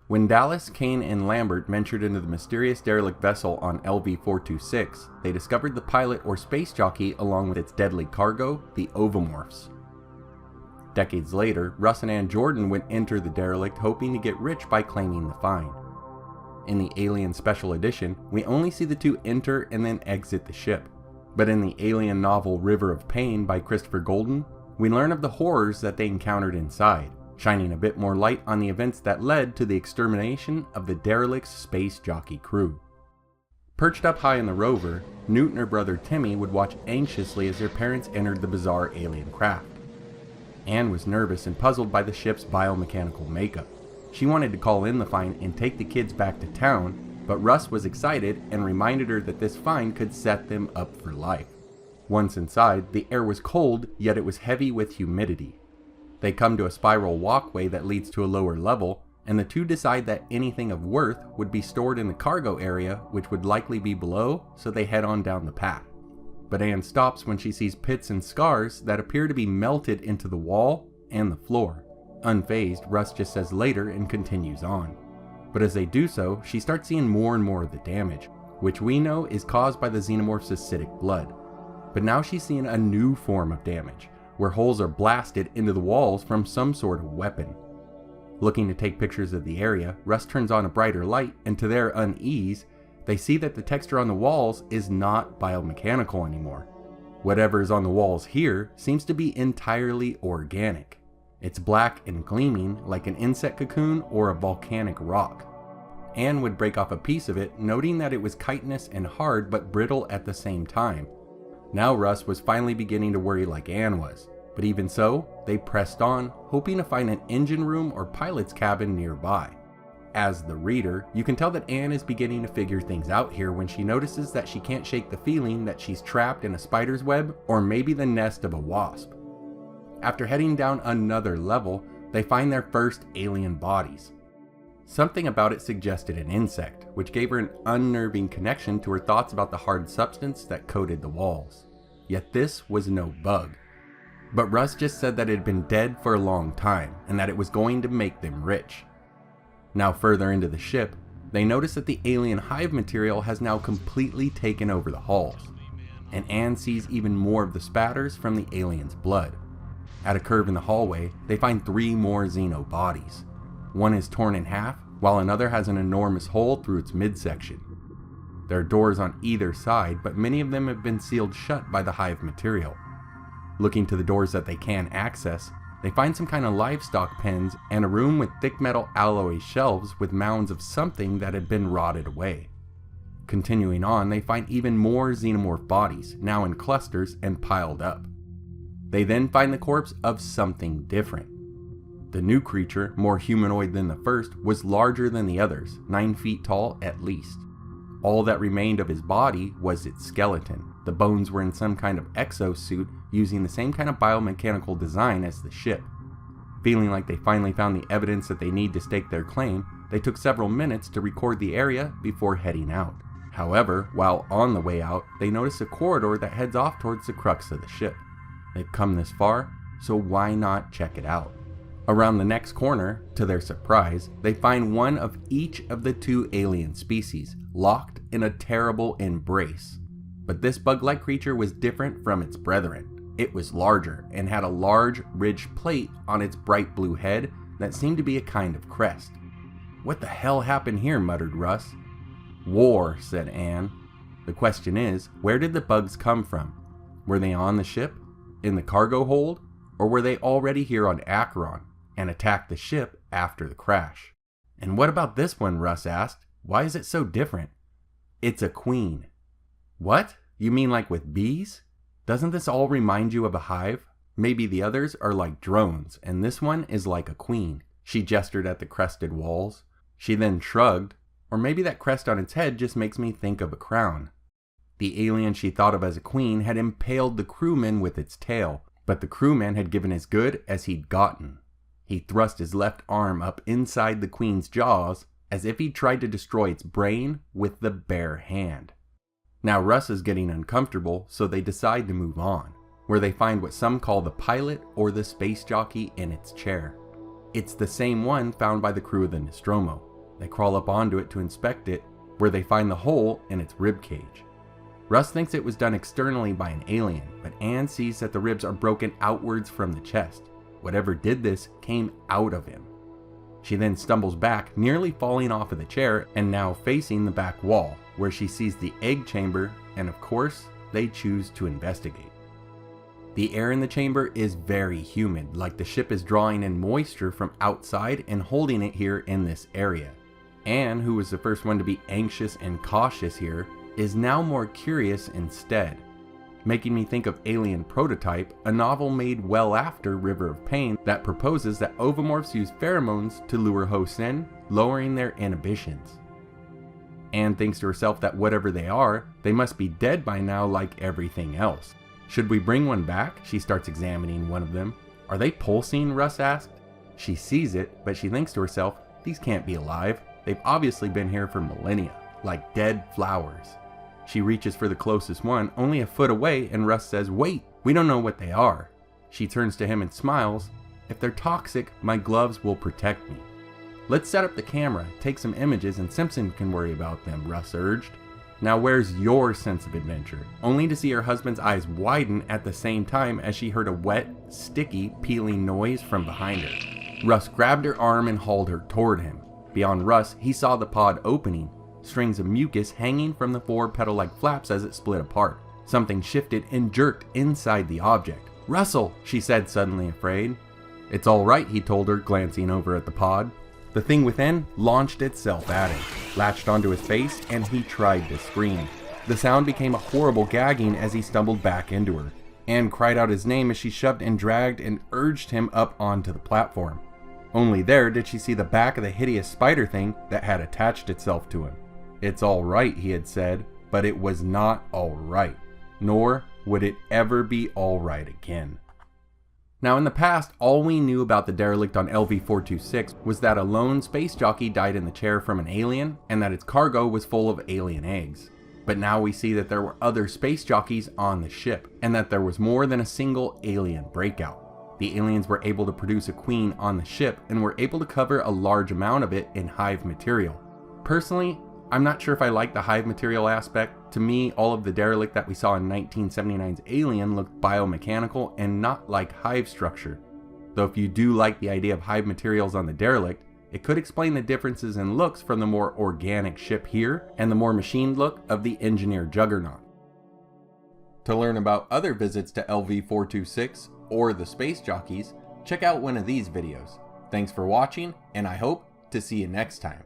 When Dallas, Kane, and Lambert ventured into the mysterious derelict vessel on LV-426, they discovered the pilot or space jockey along with its deadly cargo, the Xenomorphs. Decades later, Russ and Ann Jordan would enter the derelict hoping to get rich by claiming the find. In the Alien Special Edition, we only see the two enter and then exit the ship. But in the Alien novel River of Pain by Christopher Golden, we learn of the horrors that they encountered inside, shining a bit more light on the events that led to the extermination of the derelict's space jockey crew. Perched up high in the rover, Newt and her brother Timmy would watch anxiously as their parents entered the bizarre alien craft. Anne was nervous and puzzled by the ship's biomechanical makeup. She wanted to call in the find and take the kids back to town, but Russ was excited and reminded her that this find could set them up for life. Once inside, the air was cold, yet it was heavy with humidity. They come to a spiral walkway that leads to a lower level, and the two decide that anything of worth would be stored in the cargo area, which would likely be below, so they head on down the path. But Anne stops when she sees pits and scars that appear to be melted into the wall and the floor. Unfazed, Russ just says later and continues on. But as they do so, she starts seeing more and more of the damage, which we know is caused by the Xenomorph's acidic blood. But now she's seeing a new form of damage, where holes are blasted into the walls from some sort of weapon. Looking to take pictures of the area, Russ turns on a brighter light, and to their unease, they see that the texture on the walls is not biomechanical anymore. Whatever is on the walls here seems to be entirely organic. It's black and gleaming like an insect cocoon or a volcanic rock. Anne would break off a piece of it, noting that it was chitinous and hard but brittle at the same time. Now Russ was finally beginning to worry like Anne was, but even so, they pressed on, hoping to find an engine room or pilot's cabin nearby. As the reader, you can tell that Anne is beginning to figure things out here when she notices that she can't shake the feeling that she's trapped in a spider's web or maybe the nest of a wasp. After heading down another level, they find their first alien bodies. Something about it suggested an insect, which gave her an unnerving connection to her thoughts about the hard substance that coated the walls. Yet this was no bug. But Russ just said that it had been dead for a long time, and that it was going to make them rich. Now further into the ship, they notice that the alien hive material has now completely taken over the halls, and Anne sees even more of the spatters from the alien's blood. At a curve in the hallway, they find 3 more Xeno bodies. One is torn in half, while another has an enormous hole through its midsection. There are doors on either side, but many of them have been sealed shut by the hive material. Looking to the doors that they can access, they find some kind of livestock pens and a room with thick metal alloy shelves with mounds of something that had been rotted away. Continuing on, they find even more Xenomorph bodies, now in clusters and piled up. They then find the corpse of something different. The new creature, more humanoid than the first, was larger than the others, 9 feet tall at least. All that remained of his body was its skeleton. The bones were in some kind of exosuit using the same kind of biomechanical design as the ship. Feeling like they finally found the evidence that they need to stake their claim, they took several minutes to record the area before heading out. However, while on the way out, they notice a corridor that heads off towards the crux of the ship. They've come this far, so why not check it out? Around the next corner, to their surprise, they find one of each of the 2 alien species, locked in a terrible embrace. But this bug-like creature was different from its brethren. It was larger, and had a large, ridged plate on its bright blue head that seemed to be a kind of crest. "What the hell happened here?" muttered Russ. "War," said Anne. "The question is, where did the bugs come from? Were they on the ship? In the cargo hold? Or were they already here on Acheron and attacked the ship after the crash?" "And what about this one?" Russ asked. "Why is it so different?" "It's a queen." "What? You mean like with bees? Doesn't this all remind you of a hive? Maybe the others are like drones, and this one is like a queen." She gestured at the crested walls. She then shrugged, or maybe that crest on its head just makes me think of a crown. The alien she thought of as a queen had impaled the crewman with its tail, but the crewman had given as good as he'd gotten. He thrust his left arm up inside the queen's jaws as if he'd tried to destroy its brain with the bare hand. Now Russ is getting uncomfortable, so they decide to move on, where they find what some call the pilot or the space jockey in its chair. It's the same one found by the crew of the Nostromo. They crawl up onto it to inspect it, where they find the hole in its rib cage. Russ thinks it was done externally by an alien, but Anne sees that the ribs are broken outwards from the chest. Whatever did this came out of him. She then stumbles back, nearly falling off of the chair and now facing the back wall, where she sees the egg chamber, and of course, they choose to investigate. The air in the chamber is very humid, like the ship is drawing in moisture from outside and holding it here in this area. Anne, who was the first one to be anxious and cautious here, is now more curious instead. Making me think of Alien Prototype, a novel made well after River of Pain that proposes that ovomorphs use pheromones to lure hosts in, lowering their inhibitions. Anne thinks to herself that whatever they are, they must be dead by now like everything else. Should we bring one back? She starts examining one of them. Are they pulsing? Russ asked. She sees it, but she thinks to herself, these can't be alive. They've obviously been here for millennia, like dead flowers. She reaches for the closest one, only a foot away, and Russ says, wait, we don't know what they are. She turns to him and smiles. If they're toxic, my gloves will protect me. Let's set up the camera, take some images, and Simpson can worry about them, Russ urged. Now where's your sense of adventure? Only to see her husband's eyes widen at the same time as she heard a wet, sticky, peeling noise from behind her. Russ grabbed her arm and hauled her toward him. Beyond Russ, he saw the pod opening, strings of mucus hanging from the 4 petal-like flaps as it split apart. Something shifted and jerked inside the object. Russell, she said, suddenly afraid. It's all right, he told her, glancing over at the pod. The thing within launched itself at him, latched onto his face, and he tried to scream. The sound became a horrible gagging as he stumbled back into her. Anne cried out his name as she shoved and dragged and urged him up onto the platform. Only there did she see the back of the hideous spider thing that had attached itself to him. It's all right, he had said, but it was not all right, nor would it ever be all right again. Now in the past, all we knew about the derelict on LV-426 was that a lone space jockey died in the chair from an alien, and that its cargo was full of alien eggs. But now we see that there were other space jockeys on the ship, and that there was more than a single alien breakout. The aliens were able to produce a queen on the ship, and were able to cover a large amount of it in hive material. Personally, I'm not sure if I like the hive material aspect. To me, all of the derelict that we saw in 1979's Alien looked biomechanical and not like hive structure. Though if you do like the idea of hive materials on the derelict, it could explain the differences in looks from the more organic ship here and the more machined look of the engineered juggernaut. To learn about other visits to LV-426 or the space jockeys, check out one of these videos. Thanks for watching, and I hope to see you next time.